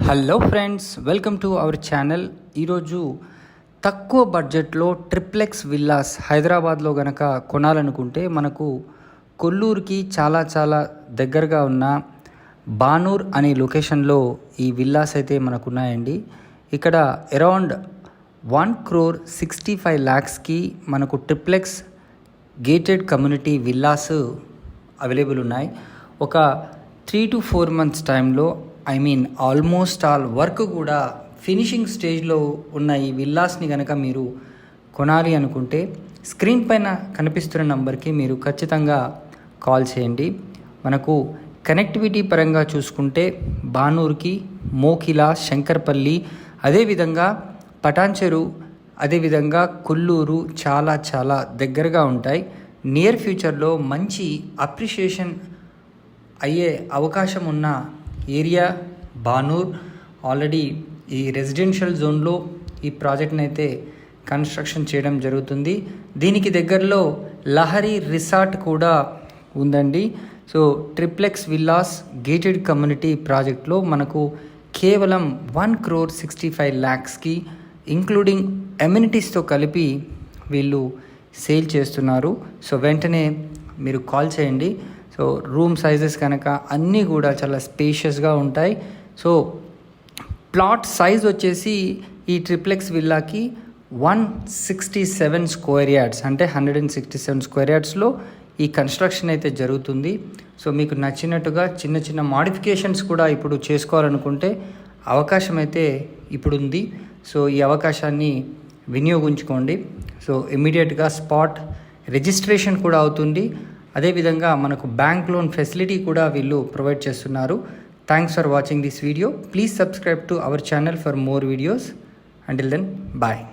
Hello friends, welcome to our channel. ఈరోజు తక్కువ బడ్జెట్లో ట్రిప్లెక్స్ విల్లాస్ హైదరాబాద్లో గనక కొనాలనుకుంటే మనకు కొల్లూరుకి చాలా దగ్గరగా ఉన్న బానూర్ అనే లొకేషన్లో ఈ విల్లాస్ అయితే మనకు ఉన్నాయండి. ఇక్కడ అరౌండ్ 1,65,00,000కి మనకు triplex gated community villas available ఉన్నాయి. ఒక 3 to 4 months టైంలో ఆల్మోస్ట్ ఆల్ వర్క్ కూడా ఫినిషింగ్ స్టేజ్లో ఉన్న ఈ విల్లాస్ని కనుక మీరు కొనాలి అనుకుంటే స్క్రీన్ పైన కనిపిస్తున్న నంబర్కి మీరు ఖచ్చితంగా కాల్ చేయండి. మనకు కనెక్టివిటీ పరంగా చూసుకుంటే బానూర్కి, మోకిలా, శంకర్పల్లి, అదేవిధంగా పటాన్చెరు, అదేవిధంగా కొల్లూరు చాలా దగ్గరగా ఉంటాయి. నియర్ ఫ్యూచర్లో మంచి అప్రిషియేషన్ అయ్యే అవకాశం ఉన్న ఏరియా బానూర్. ఆల్రెడీ ఈ రెసిడెన్షియల్ జోన్లో ఈ ప్రాజెక్ట్ని అయితే కన్స్ట్రక్షన్ చేయడం జరుగుతుంది. దీనికి దగ్గరలో లహరి రిసార్ట్ కూడా ఉందండి. So triplex villas gated community ప్రాజెక్ట్లో మనకు కేవలం 1,65,00,000కి ఇంక్లూడింగ్ ఎమ్యూనిటీస్తో కలిపి వీళ్ళు సేల్ చేస్తున్నారు. సో వెంటనే మీరు కాల్ చేయండి. సో రూమ్ సైజెస్ కనుక అన్నీ కూడా చాలా స్పేషియస్గా ఉంటాయి. సో ప్లాట్ సైజ్ వచ్చేసి ఈ ట్రిప్లెక్స్ విల్లాకి 167 స్క్వేర్ యార్డ్స్, అంటే 167 స్క్వేర్ యార్డ్స్లో ఈ కన్స్ట్రక్షన్ అయితే జరుగుతుంది. సో మీకు నచ్చినట్టుగా చిన్న మాడిఫికేషన్స్ కూడా ఇప్పుడు చేసుకోవాలనుకుంటే అవకాశం అయితే ఇప్పుడు ఉంది. సో ఈ అవకాశాన్ని వినియోగించుకోండి. సో ఇమ్మీడియట్గా స్పాట్ రిజిస్ట్రేషన్ కూడా అవుతుంది. అదేవిధంగా మనకు బ్యాంక్ లోన్ ఫెసిలిటీ కూడా వీళ్ళు ప్రొవైడ్ చేస్తున్నారు. Thanks for watching this video. Please subscribe to our channel for more videos. Until then, bye.